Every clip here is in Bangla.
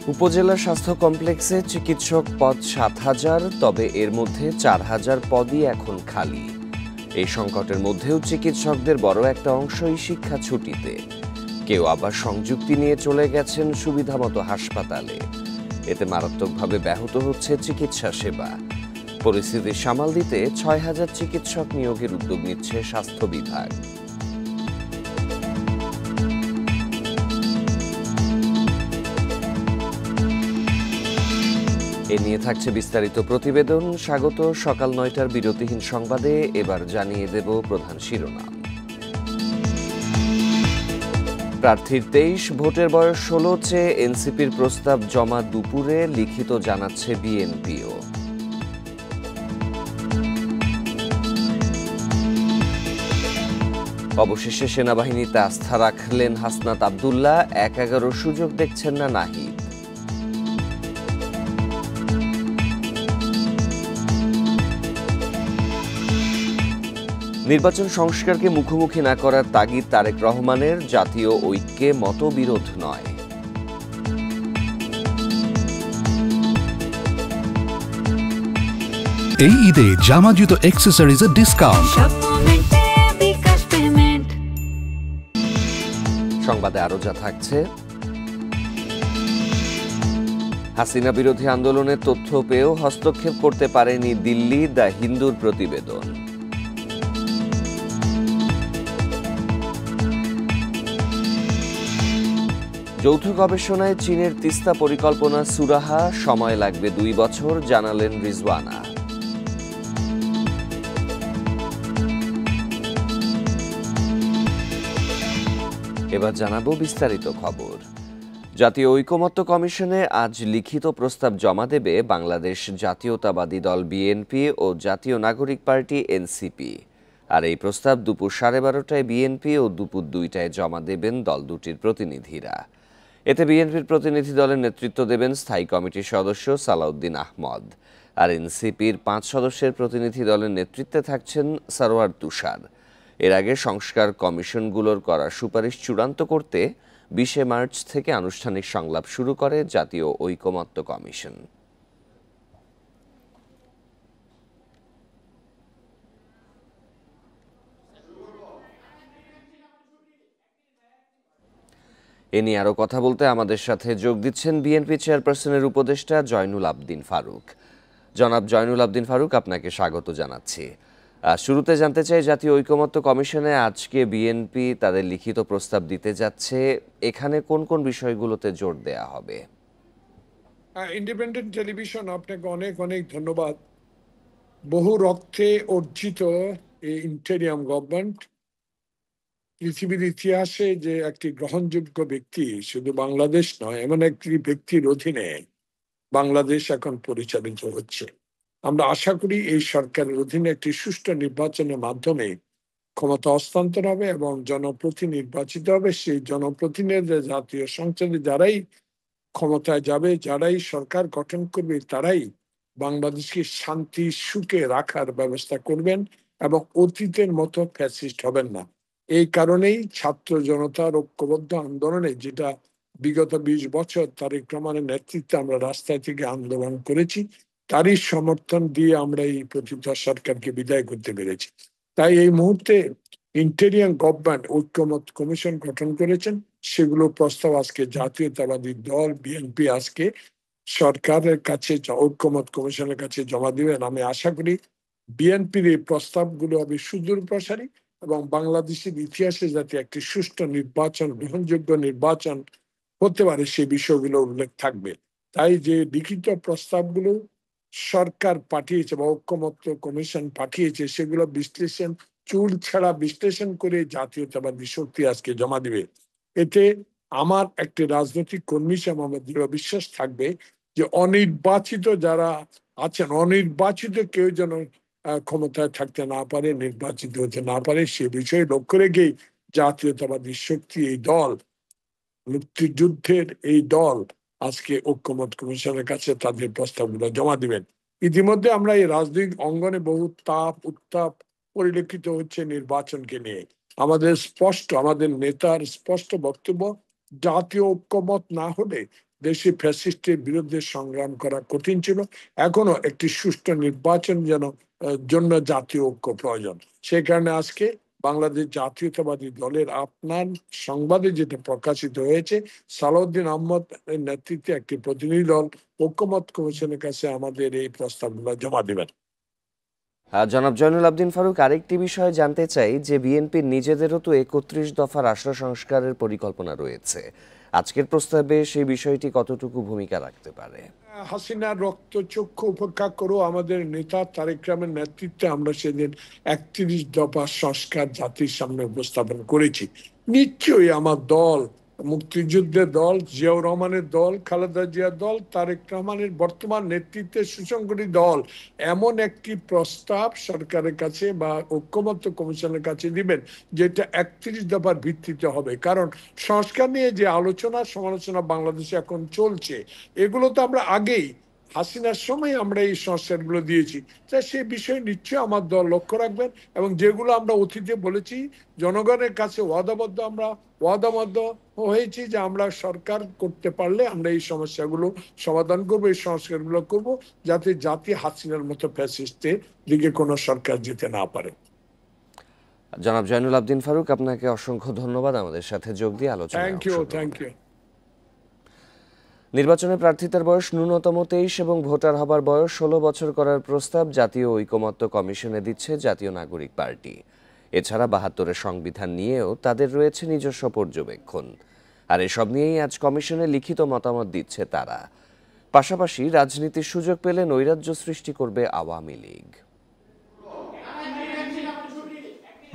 উপজেলা স্বাস্থ্য কমপ্লেক্সে চিকিৎসক পদ ৭,০০০, তবে এর মধ্যে ৪,০০০ পদই এখন খালি। এই সংকটের মধ্যেও চিকিৎসকদের বড় একটা অংশই শিক্ষা ছুটিতে। কেউ আবার সংযুক্তি নিয়ে চলে গেছেন সুবিধামতো হাসপাতালে। এতে মারাত্মকভাবে ব্যাহত হচ্ছে চিকিৎসা সেবা। পরিস্থিতি সামাল দিতে ৬,০০০ চিকিৎসক নিয়োগের উদ্যোগ নিচ্ছে স্বাস্থ্য বিভাগ। এ নিয়ে থাকছে বিস্তারিত প্রতিবেদন। স্বাগত সকাল ৯টার বিরতিহীন সংবাদে। এবার জানিয়ে দেব প্রধান শিরোনাম। প্রার্থীর ২৩, ভোটের বয়স ১৬ চেয়ে এনসিপির প্রস্তাব জমা দুপুরে, লিখিত জানাচ্ছে বিএনপিও। অবশেষে সেনাবাহিনীতে আস্থা রাখলেন হাসনাত আব্দুল্লাহ, ১/১১ সুযোগ দেখছেন না নাহিদ। নির্বাচন সংস্কারকে মুখোমুখি না করার তাগিদ তারেক রহমানের, জাতীয় ঐক্যে মতবিরোধ নয়। এই ঈদে জামা জুতো অ্যাক্সেসরিজের ডিসকাউন্ট। সংবাদে আরো যা থাকছে। হাসিনা বিরোধী আন্দোলনের তথ্য পেয়েও হস্তক্ষেপ করতে পারেনি দিল্লি, দ্য হিন্দুর প্রতিবেদন। যৌথ গবেষণায় চীনের তিস্তা পরিকল্পনা সুরাহা, সময় লাগবে ২ বছর, জানালেন রিজওয়ানা। এবার জানাবো বিস্তারিত খবর। জাতীয় ঐকমত্য কমিশনে আজ লিখিত প্রস্তাব জমা দেবে বাংলাদেশ জাতীয়তাবাদী দল বিএনপি ও জাতীয় নাগরিক পার্টি এনসিপি। আর এই প্রস্তাব দুপুর 12:30টায় বিএনপি ও দুপুর 2টায় জমা দেবেন দল দুটির প্রতিনিধিরা। এতে বিএনপির প্রতিনিধি দলের নেতৃত্ব দেবেন স্থায়ী কমিটির সদস্য সালাউদ্দিন আহমদ, আর এনসিপির 5 সদস্যের প্রতিনিধি দলের নেতৃত্বে থাকছেন সরওয়ার তুষার। এর আগে সংস্কার কমিশনগুলোর করা সুপারিশ চূড়ান্ত করতে 20 মার্চ থেকে আনুষ্ঠানিক সংলাপ শুরু করে জাতীয় ঐকমত্য কমিশন। এ নিয়ে আরো কথা বলতে আমাদের সাথে যোগ দিচ্ছেন বিএনপি চেয়ারপারসনের উপদেষ্টা জয়নুল আবদিন ফারুক। জনাব জয়নুল আবদিন ফারুক, আপনাকে স্বাগত জানাচ্ছি। শুরুতে জানতে চাই, জাতীয় ঐকমত্য কমিশনে আজকে বিএনপি তাদের লিখিত প্রস্তাব দিতে যাচ্ছে, এখানে কোন কোন বিষয়গুলোতে জোর দেয়া হবে? ইন্ডিপেন্ডেন্ট টেলিভিশন, আপনাকে অনেক অনেক ধন্যবাদ। বহু রক্তে অর্জিত এই ইন্টেরিয়াম গভর্নমেন্ট পৃথিবীর ইতিহাসে যে একটি গ্রহণযোগ্য ব্যক্তি, শুধু বাংলাদেশ নয়, এমন একটি ব্যক্তির অধীনে বাংলাদেশ এখন পরিচালিত হচ্ছে। আমরা আশা করি এই সরকারের অধীনে একটি সুষ্ঠু নির্বাচনের মাধ্যমে ক্ষমতা হস্তান্তর হবে এবং জনপ্রতিনিধি নির্বাচিত হবে। সেই জনপ্রতিনিধি জাতীয় সংসদে যারাই ক্ষমতায় যাবে, যারাই সরকার গঠন করবে, তারাই বাংলাদেশকে শান্তি সুখে রাখার ব্যবস্থা করবেন এবং অতীতের মতো ফ্যাসিস্ট হবেন না। এই কারণেই ছাত্র জনতার ঐক্যবদ্ধ আন্দোলনে, যেটা বিগত 20 বছর তারেক রহমানের নেতৃত্বে আমরা রাস্তায় থেকে আন্দোলন করেছি, তারই সমর্থন দিয়ে আমরা এই পতিত সরকারকে বিদায় করতে পেরেছি। তাই এই মুহূর্তে ইন্টেরিয়াম গভর্নমেন্ট ঐকমত্য কমিশন গঠন করেছেন, সেগুলো প্রস্তাব আজকে জাতীয়তাবাদী দল বিএনপি আজকে সরকারের কাছে, ঐকমত্য কমিশনের কাছে জমা দিবেন। আমি আশা করি বিএনপির এই প্রস্তাবগুলো হবে সুদূর প্রসারী এবং বাংলাদেশের ইতিহাসে যাতে একটি সুষ্ঠু নির্বাচন, গ্রহণযোগ্য নির্বাচন হতে পারে, সেই বিষয়গুলো উল্লেখ থাকবে। তাই যে লিখিত প্রস্তাবগুলো সরকার পাঠিয়েছে বা ঐকমত্য কমিশন পাঠিয়েছে, সেগুলো বিশ্লেষণ, চুল ছাড়া বিশ্লেষণ করে জাতীয়তাবাদী শক্তি আজকে জমা দিবে। এতে আমার একটি রাজনৈতিক কর্মী হিসেবে আমার দৃঢ় বিশ্বাস থাকবে যে অনির্বাচিত যারা আছেন, অনির্বাচিত কেউ যেন ক্ষমতায় থাকতে না পারে, নির্বাচিত হতে না পারে, সে বিষয়ে লক্ষ্য রেখেই জাতীয়তাবাদী শক্তি, এই দল, মুক্তিযুদ্ধের এই দল আজকে ঐকমত্য কমিশনের কাছে তাদের প্রস্তাবগুলো জমা দিবেন। ইতিমধ্যে আমরা এই রাজনৈতিক অঙ্গনে বহু তাপ উত্তাপ পরিলক্ষিত হচ্ছে নির্বাচনকে নিয়ে। আমাদের নেতার স্পষ্ট বক্তব্য, জাতীয় ঐক্যমত না হলে দেশি ফ্যাসিস্টের বিরুদ্ধে সংগ্রাম করা কঠিন ছিল। এখনো একটি সুষ্ঠু নির্বাচন জন্য জাতীয় ঐক্য প্রয়োজন। সেই কারণে আজকে বাংলাদেশ জাতীয়তাবাদী দলের আপনার সংবাদে যেটা প্রকাশিত হয়েছে, সালাউদ্দিন আহমদ নেতৃত্বে একটি প্রতিনিধি দল ঐক্যমত্য কমিশনের কাছে আমাদের এই প্রস্তাবগুলো জমা দেবেন। জনাব জয়নুল আবদিন ফারুক, আরেকটি বিষয় জানতে চাই যে বিএনপির নিজেদেরও তো 31 দফা রাষ্ট্র সংস্কারের পরিকল্পনা রয়েছে। আজকের প্রস্তাবে সেই বিষয়টি কতটুকু ভূমিকা রাখতে পারে? হাসিনার রক্তচক্ষু উপেক্ষা করেও আমাদের নেতা তারেক রহমানের নেতৃত্বে আমরা সেদিন 31 দফা সংস্কার জাতির সামনে উপস্থাপন করেছি। নিশ্চয়ই আমার দল, মুক্তিযুদ্ধের দল, জিয়াউর রহমানের দল, খালেদা জিয়ার দল, তারেক রহমানের বর্তমান নেতৃত্বের সুসংগঠিত দল এমন একটি প্রস্তাব সরকারের কাছে বা ঐক্যমত্য কমিশনের কাছে দিবেন যেটা 31 দফার ভিত্তিতে হবে। কারণ সংস্কার নিয়ে যে আলোচনা সমালোচনা বাংলাদেশে এখন চলছে, এগুলো তো আমরা আগেই হাসিনার সময় আমরা এই সংস্কারগুলো দিয়েছি। তাই সেই বিষয়ে নিশ্চয়ই আমার দল লক্ষ্য রাখবেন এবং যেগুলো আমরা অতীতে বলেছি জনগণের কাছে ওয়াদাবদ্ধ হয়েছি যে আমরা সরকার করতে পারলে আমরা এই সমস্যাগুলো সমাধান করবো, এই সংস্কারগুলো করব, যাতে জাতি হাসিনার মতো ফ্যাসিস্টের দিকে কোনো সরকার যেতে না পারে। জনাব জয়নুল আবদিন ফারুক, আপনাকে অসংখ্য ধন্যবাদ আমাদের সাথে যোগ দিয়ে আলোচনা। Thank you. নির্বাচনে প্রার্থিতার বয়স ন্যূনতম 23 এবং ভোটার হবার বয়স 16 বছর করার প্রস্তাব জাতীয় ঐকমত্য কমিশনে দিচ্ছে জাতীয় নাগরিক পার্টি। এছাড়া 72-এর সংবিধান নিয়েও তাদের রয়েছে নিজস্ব পর্যবেক্ষণ। আর এসব নিয়েই আজ কমিশনে লিখিত মতামত দিচ্ছে তারা। পাশাপাশি রাজনীতির সুযোগ পেলে নৈরাজ্য সৃষ্টি করবে আওয়ামী লীগ।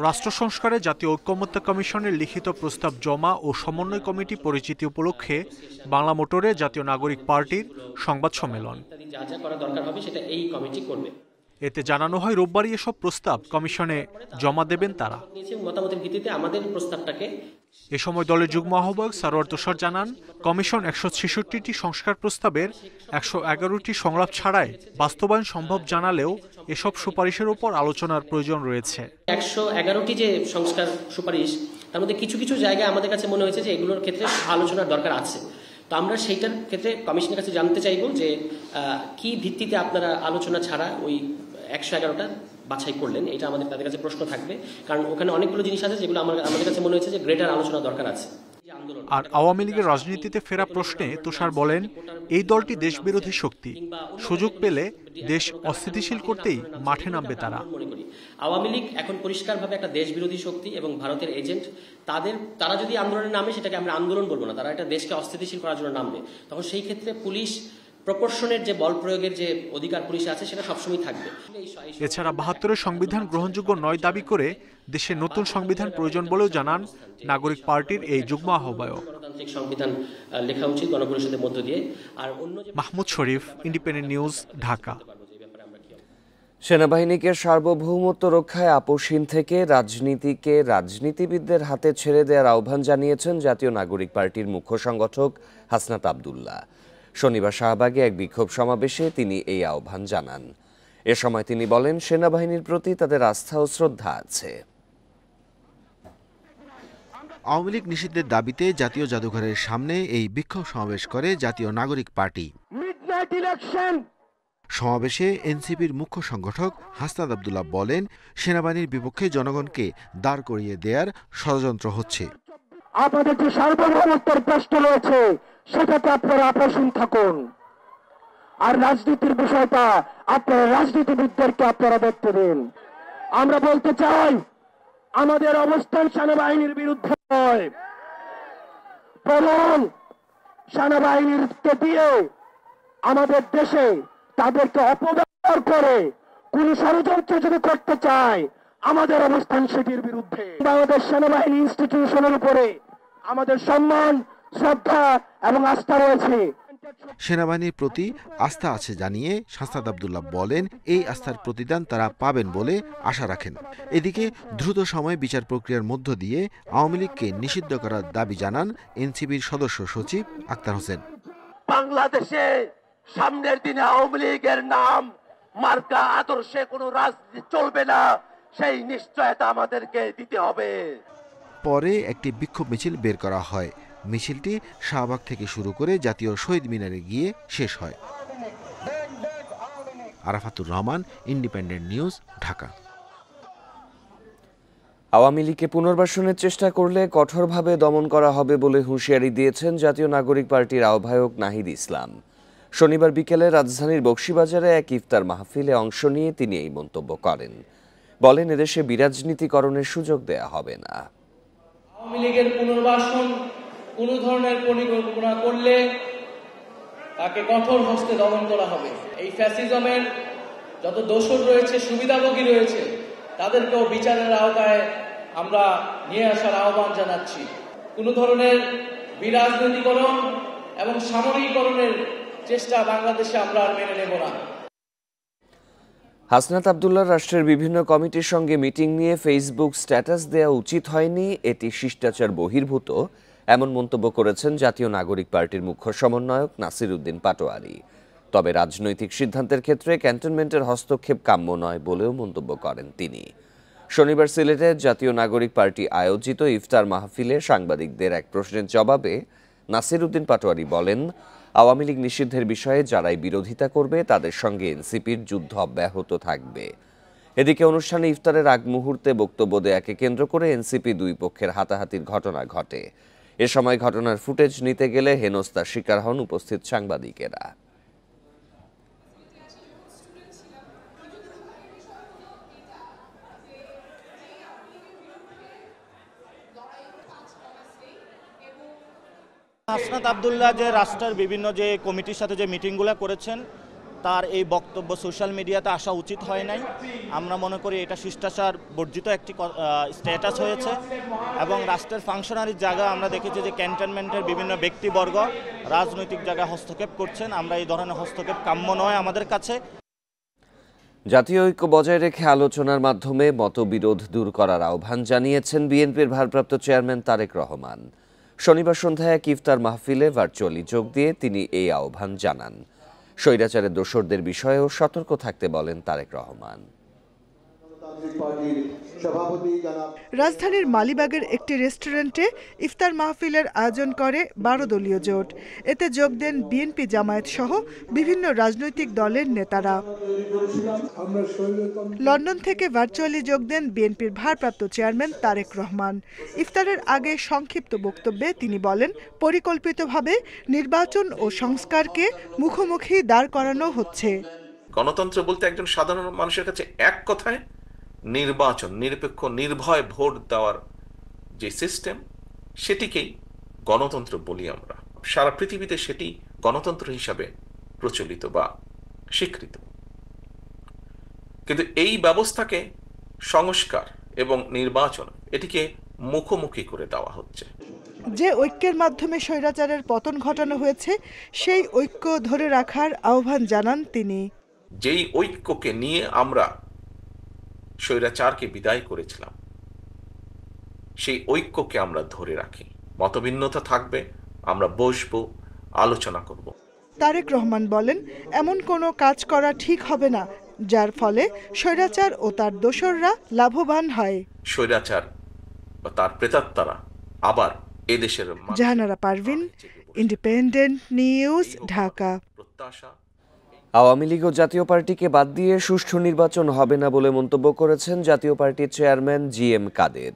রাষ্ট্র সংস্কারে জাতীয় ঐকমত্য কমিশনের লিখিত প্রস্তাব জমা ও সমন্বয় কমিটি পরিচিতি উপলক্ষে বাংলা মোটরে জাতীয় নাগরিক পার্টির সংবাদ সম্মেলন। এতে জানানো হয় রোববারই এসব প্রস্তাব কমিশনে জমা দেবেন তারা। এ সময় দলের যুগ্ম আহ্বায়ক সারোয়ার তুষার জানান, কমিশন 166টি সংস্কার প্রস্তাবের 111টি সংলাপ ছাড়াই বাস্তবায়ন সম্ভব জানালেও এসব সুপারিশের উপর আলোচনার প্রয়োজন রয়েছে। 111টি যে সংস্কার সুপারিশ, তার মধ্যে কিছু কিছু জায়গায় আমাদের কাছে মনে হয়েছে যে এগুলোর ক্ষেত্রে আলোচনার দরকার আছে। তো আমরা সেইটার ক্ষেত্রে কমিশনের কাছে জানতে চাইব যে কি ভিত্তিতে আপনারা আলোচনা ছাড়া ওই 111টা বাছাই করলেন। এটা আমাদের তাদের কাছে প্রশ্ন থাকবে, কারণ ওখানে অনেকগুলো জিনিস আছে যেগুলো আমাদের কাছে মনে হয়েছে যে গ্রেটার আলোচনা দরকার আছে। আর আওয়ামী লীগের রাজনীতিতে ফেরা প্রশ্নে তুষার বলেন, এই দলটি দেশবিরোধী শক্তি, সুযোগ পেলে দেশ অস্থিতিশীল করতেই মাঠে নামবে তারা। আওয়ামী লীগ এখন পরিষ্কারভাবে একটা দেশ বিরোধী শক্তি এবং ভারতের এজেন্ট। তারা যদি আন্দোলনে নামে সেটাকে আমরা আন্দোলন বলবো না, তারা একটা দেশকে অস্থিতিশীল করার জন্য নামবে। তখন সেই ক্ষেত্রে পুলিশ প্রপোর্শনের যে বল প্রয়োগের যে অধিকার পুলিশে আছে সেটা সবসময় থাকবে। এছাড়া 72-এর সংবিধান গ্রহণযোগ্য নয় দাবি করে দেশে নতুন সংবিধান প্রয়োজন বলেও জানান নাগরিক পার্টির এই যুগ্ম আহ্বায়ক। গণতান্ত্রিক সংবিধান লেখা উচিত গণপরিষদের মধ্য দিয়ে। আর অন্য মাহমুদ শরীফ, ইন্ডিপেন্ডেন্ট নিউজ, ঢাকা। সেনাবাহিনীকে সার্বভৌমত্ব রক্ষায় আপোষহীন থেকে রাজনীতিকে রাজনীতিবিদদের হাতে ছেড়ে দেওয়ার আহ্বান জানিয়েছেন জাতীয় নাগরিক পার্টির মুখ্য সংগঠক হাসনাত আব্দুল্লাহ। শনিবার শাহবাগে এক বিক্ষোভ সমাবেশে তিনি এই আহ্বান জানান। এ সময় তিনি বলেন, সেনাবাহিনীর প্রতি তাদের আস্থা ও শ্রদ্ধা আছে। আওয়ামী লীগ নিষিদ্ধের দাবিতে জাতীয় জাদুঘরের সামনে এই বিক্ষোভ সমাবেশ করে জাতীয় নাগরিক পার্টি। সমাবেশে এনসিপির মুখ্য সংগঠক হাসনাত আব্দুল্লাহ বলেন, সেনাবাহিনীর বিপক্ষে জনগণকে দাঁড় করিয়ে দেওয়ার ষড়যন্ত্র হচ্ছে। আপনাদের যে সার্বভৌমত্বের প্রশ্ন রয়েছে সেটাতে আপনারা আপোষহীন থাকুন, আর রাজনীতির বিষয়টা আপনারা রাজনীতিবিদদেরকে আপনারা দেখতে দিন। আমরা বলতে চাই, আমাদের অবস্থান সেনাবাহিনীর বিরুদ্ধে নয়, বরং সেনাবাহিনীকে দিয়ে আমাদের দেশে তাদেরকে অপব্যবহার করে কোন ষড়যন্ত্র যদি করতে চায় আমাদের অবস্থান সেটির বিরুদ্ধে। আমাদের সেনাবাহিনী ইনস্টিটিউশনের উপরে আমাদের সম্মান, শ্রদ্ধা এবং আস্থা রয়েছে। সেনাবাহিনীর প্রতি আস্থা আছে জানিয়ে হাসনাত আব্দুল্লাহ বলেন, এই আস্থার প্রতিদান তারা পাবেন বলে আশা রাখেন। এদিকে দ্রুত সময়ে বিচার প্রক্রিয়ার মধ্য দিয়ে আওয়ামী লীগকে নিষিদ্ধ করার দাবি জানান এনসিপির সদস্য সচিব আক্তার হোসেন। বাংলাদেশে সামনের দিনে আওয়ামী লীগের নাম মার্কা আদর্শে কোনো রাজনীতি চলবে না, সেই নিশ্চয়তা আমাদেরকে দিতে হবে। পরে একটি বিক্ষোভ মিছিল বের করা হয়। মিছিলটি শাহবাগ থেকে শুরু করে জাতীয় শহীদ মিনারে গিয়ে শেষ হয়। Arafatur Rahman, Independent News, Dhaka. আওয়ামী লীগকে পুনর্বাসনের চেষ্টা করলে কঠোরভাবে দমন করা হবে বলে হুঁশিয়ারি দিয়েছেন জাতীয় নাগরিক পার্টির আহ্বায়ক নাহিদ ইসলাম। শনিবার বিকেলে রাজধানীর বকশীবাজারে এক ইফতার মাহফিলে অংশ নিয়ে তিনি এই মন্তব্য করেন। বলেন, এদেশে বিরাজনীতিকরণের সুযোগ দেয়া হবে না। আওয়ামী লীগের পুনর্বাসন কোন ধরনের পরিকল্পনা করলে তাকে কঠোর হস্তে দমন করা হবে। এই ফ্যাসিজমের যত দোষর রয়েছে, সুবিধাভোগী রয়েছে, তাদেরকেও বিচারের আওতায় আমরা নিয়ে আসার আহ্বান জানাচ্ছি। কোন ধরনের বিরাজনীতিকরণ এবং সামরিকরণের চেষ্টা বাংলাদেশে আমরা আর মেনে নেব না। হাসনাত আব্দুল্লাহ রাষ্ট্রের বিভিন্ন কমিটির সঙ্গে মিটিং নিয়ে ফেসবুক স্ট্যাটাস দেওয়া উচিত হয়নি, এটি শিষ্টাচার বহির্ভূত, এমন মন্তব্য করেছেন জাতীয় নাগরিক পার্টির মুখ্য সমন্বয়ক নাসির উদ্দিন পাটোয়ারি। তবে রাজনৈতিক সিদ্ধান্তের ক্ষেত্রে ক্যান্টনমেন্টের হস্তক্ষেপ কাম্য নয় বলেও মন্তব্য করেন তিনি। শনিবার সিলেটে জাতীয় নাগরিক পার্টি আয়োজিত ইফতার মাহফিলে সাংবাদিকদের এক প্রশ্নের জবাবে নাসির উদ্দিন পাটোয়ারি বলেন, আওয়ামী লীগ নিষিদ্ধের বিষয়ে যারাই বিরোধিতা করবে তাদের সঙ্গে এনসিপির যুদ্ধ অব্যাহত থাকবে। এদিকে অনুষ্ঠানে ইফতারের আগ মুহূর্তে বক্তব্য দেয়াকে কেন্দ্র করে এনসিপি দুই পক্ষের হাতাহাতির ঘটনা ঘটে। এ সময় ঘটনার ফুটেজ নিতে গেলে হেনস্থার শিকার হন উপস্থিত সাংবাদিকেরা। হাসনাত আব্দুল্লাহ যে রাষ্ট্রের বিভিন্ন যে কমিটির সাথে যে মিটিংগুলো করেছেন, তার এই বক্তব্য সোশ্যাল মিডিয়াতে আসা উচিত হয় নাই। আমরা মনে করি এটা শিষ্টাচার বর্জিত একটি স্ট্যাটাস হয়েছে এবং রাষ্ট্রের ফাংশনারির জায়গা আমরা দেখেছি যে ক্যান্টনমেন্টের বিভিন্ন ব্যক্তিবর্গ রাজনৈতিক জায়গায় হস্তক্ষেপ করছেন। আমরা এই ধরনের হস্তক্ষেপ কাম্য নয় আমাদের কাছে। জাতীয় ঐক্য বজায় রেখে আলোচনার মাধ্যমে মতবিরোধ দূর করার আহ্বান জানিয়েছেন বিএনপির ভারপ্রাপ্ত চেয়ারম্যান তারেক রহমান। শনিবার সন্ধ্যায় এক ইফতার মাহফিলে ভার্চুয়ালি যোগ দিয়ে তিনি এই আহ্বান জানান। স্বৈরাচারের দোসরদের বিষয়েও সতর্ক থাকতে বলেন তারেক রহমান। রাজধানীর মালিবাগের একটি রেস্টুরেন্টে ইফতার মাহফিলের আয়োজন করে 12 দলীয় জোট। এতে যোগ দেন বিএনপি, জামায়াত সহ বিভিন্ন রাজনৈতিক দলের নেতারা। লন্ডন থেকে ভার্চুয়ালি যোগ দেন বিএনপির ভারপ্রাপ্ত চেয়ারম্যান তারেক রহমান। ইফতারের আগে সংক্ষিপ্ত বক্তব্যে তিনি বলেন, পরিকল্পিতভাবে নির্বাচন ও সংস্কারকে মুখোমুখি দাঁড় করানো হচ্ছে। গণতন্ত্র বলতে একজন সাধারণ মানুষের কাছে এক কথায় নির্বাচন, নিরপেক্ষ নির্ভয় ভোট দেওয়ার যে সিস্টেম, সেটিকেই গণতন্ত্র বলি আমরা। সারা পৃথিবীতে সেটি গণতন্ত্র হিসাবে প্রচলিত বা স্বীকৃত। কিন্তু এই ব্যবস্থাকে সংস্কার এবং নির্বাচন, এটিকে মুখোমুখি করে দেওয়া হচ্ছে। যে ঐক্যের মাধ্যমে স্বৈরাচারের পতন ঘটানো হয়েছে, সেই ঐক্য ধরে রাখার আহ্বান জানান তিনি। যেই ঐক্যকে নিয়ে আমরা স্বৈরাচারকে বিদায় করেছিলাম, সেই ঐক্যকে আমরা ধরে রাখি। মতভিন্নতা থাকবে, আমরা বসবো, আলোচনা করব। তারেক রহমান বলেন, এমন কোনো কাজ করা ঠিক হবে না যার ফলে স্বৈরাচার ও তার দোসররা লাভবান হয়। স্বৈরাচার বা তার প্রেতাত্মারা আবার এদেশের। Jahanara Parvin, Independent News, Dhaka. Awami League ও জাতীয় পার্টিকে বাদ দিয়ে সুষ্ঠু নির্বাচন হবে না বলে মন্তব্য করেছেন জাতীয় পার্টির চেয়ারম্যান জিএম কাদের।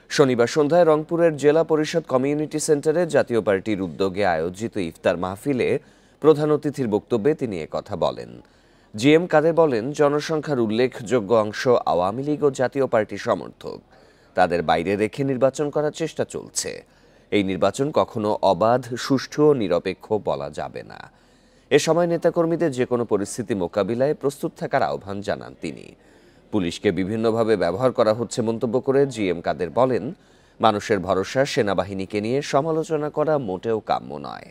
শনিবার সন্ধ্যায় রংপুরের জেলা পরিষদ কমিউনিটি সেন্টারে জাতীয় পার্টির উদ্যোগে আয়োজিত ইফতার মাহফিলে প্রধান অতিথির বক্তব্যে তিনি একথা বলেন। জিএম কাদের বলেন, জনসংখ্যার উল্লেখযোগ্য অংশ আওয়ামী লীগ ও জাতীয় পার্টির সমর্থক। তাদের বাইরে রেখে নির্বাচন করার চেষ্টা চলছে। এই নির্বাচন কখনো অবাধ, সুষ্ঠু ও নিরপেক্ষ বলা যাবে না। এ সময় নেতাকর্মীদের যে কোনো পরিস্থিতি মোকাবিলায় প্রস্তুত থাকার আহ্বান জানান তিনি। পুলিশকে বিভিন্নভাবে ব্যবহার করা হচ্ছে মন্তব্য করে জিএম কাদের বলেন, মানুষের ভরসা সেনাবাহিনীকে নিয়ে সমালোচনা করা মোটেও কাম্য নয়।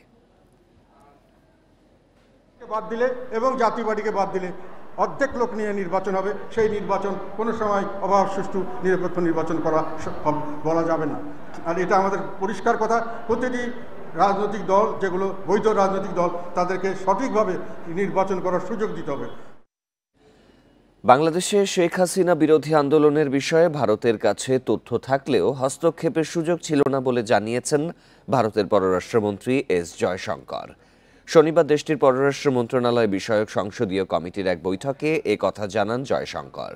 বাদ দিলে এবং জাতীয় পার্টিকে বাদ দিলে অর্ধেক লোক নিয়ে নির্বাচন হবে। সেই নির্বাচন কোনো সময় অবাধ, সুষ্ঠু, নিরপেক্ষ নির্বাচন করা বলা যাবে না। আর এটা আমাদের পরিষ্কার কথা। প্রতিটি রাজনৈতিক দল, যেগুলো বৈধ রাজনৈতিক দল, তাদেরকে সঠিকভাবে নির্বাচন করার সুযোগ দিতে হবে। বাংলাদেশে শেখ হাসিনা বিরোধী আন্দোলনের বিষয়ে ভারতের কাছে তথ্য থাকলেও হস্তক্ষেপের সুযোগ ছিল না বলে জানিয়েছেন ভারতের পররাষ্ট্রমন্ত্রী এস জয়শঙ্কর। শনিবার দেশটির পররাষ্ট্র মন্ত্রণালয় বিষয়ক সংসদীয় কমিটির এক বৈঠকে এ কথা জানান জয়শঙ্কর।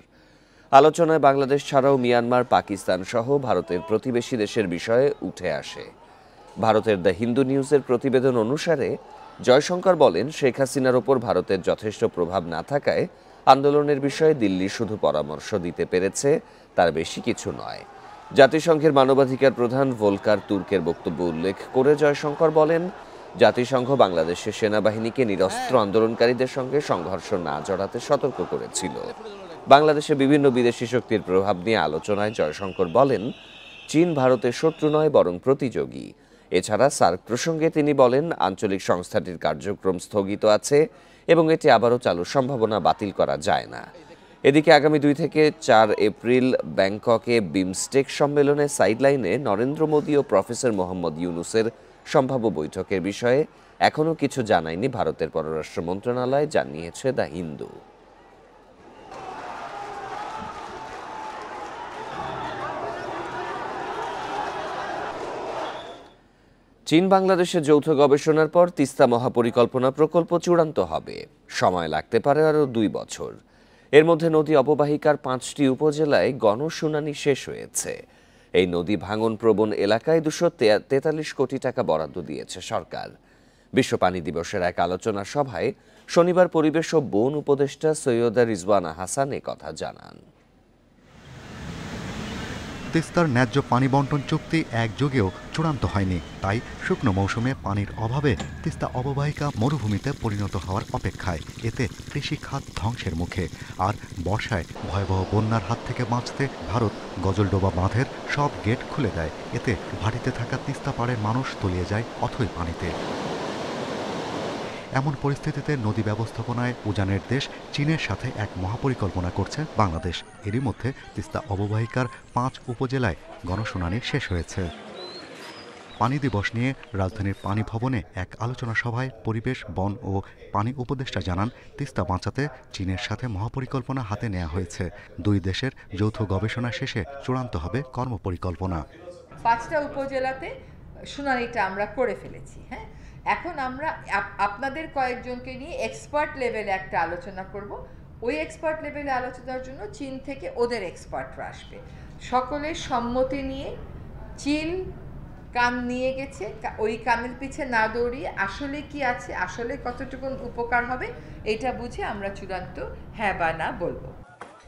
আলোচনায় বাংলাদেশ ছাড়াও মিয়ানমার, পাকিস্তান সহ ভারতের প্রতিবেশী দেশের বিষয়ে উঠে আসে। ভারতের দ্য হিন্দু নিউজের প্রতিবেদন অনুসারে জয়শঙ্কর বলেন, শেখ হাসিনার ওপর ভারতের যথেষ্ট প্রভাব না থাকায় আন্দোলনের বিষয়ে দিল্লি শুধু পরামর্শ দিতে পেরেছে, তার বেশি কিছু নয়। জাতিসংঘের মানবাধিকার প্রধান ভোলকার তুর্কের বক্তব্য উল্লেখ করে জয়শঙ্কর বলেন, জাতিসংঘ বাংলাদেশের সেনাবাহিনীকে নিরস্ত্র আন্দোলনকারীদের সঙ্গে সংঘর্ষ না জড়াতে সতর্ক করেছিল। বাংলাদেশে বিভিন্ন বিদেশি শক্তির প্রভাব নিয়ে আলোচনায় জয়শঙ্কর বলেন, চীন ভারতের শত্রু নয় বরং প্রতিযোগী। এছাড়া সার্ক প্রসঙ্গে তিনি বলেন, আঞ্চলিক সংস্থাটির কার্যক্রম স্থগিত আছে এবং এটি আবারও চালুর সম্ভাবনা বাতিল করা যায় না। এদিকে আগামী 2 থেকে 4 এপ্রিল ব্যাংককে বিমস্টেক সম্মেলনে সাইডলাইনে নরেন্দ্র মোদী ও প্রফেসর মোহাম্মদ ইউনুসের সম্ভাব্য বৈঠকের বিষয়ে এখনও কিছু জানায়নি ভারতের পররাষ্ট্র মন্ত্রণালয়, জানিয়েছে দ্য হিন্দু। চীন বাংলাদেশের যৌথ গবেষণার পর তিস্তা মহাপরিকল্পনা প্রকল্প চূড়ান্ত হবে। সময় লাগতে পারে আরও 2 বছর। এর মধ্যে নদী অববাহিকার 5টি উপজেলায় গণশুনানি শেষ হয়েছে। এই নদী ভাঙন প্রবণ এলাকায় 243 কোটি টাকা বরাদ্দ দিয়েছে সরকার। বিশ্ব পানি দিবসের এক আলোচনা সভায় শনিবার পরিবেশ ও বন উপদেষ্টা সৈয়দা রিজওয়ানা হাসান কথা জানান। তিস্তার ন্যায্য পানি বন্টন চুক্তি একযোগেও চূড়ান্ত হয়নি, তাই শুকনো মৌসুমে পানির অভাবে তিস্তা অববাহিকা মরুভূমিতে পরিণত হওয়ার অপেক্ষায়। এতে কৃষি খাত ধ্বংসের মুখে। আর বর্ষায় ভয়াবহ বন্যার হাত থেকে বাঁচতে ভারত গজলডোবা বাঁধের সব গেট খুলে দেয়। এতে ভাটিতে থাকা তিস্তা পাড়ের মানুষ তলিয়ে যায় অথই পানিতে। এমন পরিস্থিতিতে নদী ব্যবস্থাপনায় উজানের দেশ চীনের সাথে এক মহাপরিকল্পনা করছে বাংলাদেশ। এরই মধ্যে তিস্তা অববাহিকার 5 উপজেলায় গণশুনানি শেষ হয়েছে। পানি দিবস নিয়ে রাজধানীর পানি ভবনে এক আলোচনা সভায় পরিবেশ, বন ও পানি উপদেষ্টা জানান, তিস্তা বাঁচাতে চীনের সাথে মহাপরিকল্পনা হাতে নেওয়া হয়েছে। 2 দেশের যৌথ গবেষণা শেষে চূড়ান্ত হবে কর্মপরিকল্পনা। 5টা উপজেলাতে শুনানিটা আমরা করে ফেলেছি। হ্যাঁ, এখন আমরা আপনাদের কয়েকজনকে নিয়ে এক্সপার্ট লেভেলে একটা আলোচনা করব। ওই এক্সপার্ট লেভেলে আলোচনার জন্য চীন থেকে ওদের এক্সপার্টরা আসবে। সকলের সম্মতি নিয়ে চীন কান নিয়ে গেছে, ওই কানের পিছে না দৌড়িয়ে আসলে কি আছে, আসলে কতটুকু উপকার হবে, এটা বুঝে আমরা চূড়ান্ত হ্যাঁ বা না বলবো।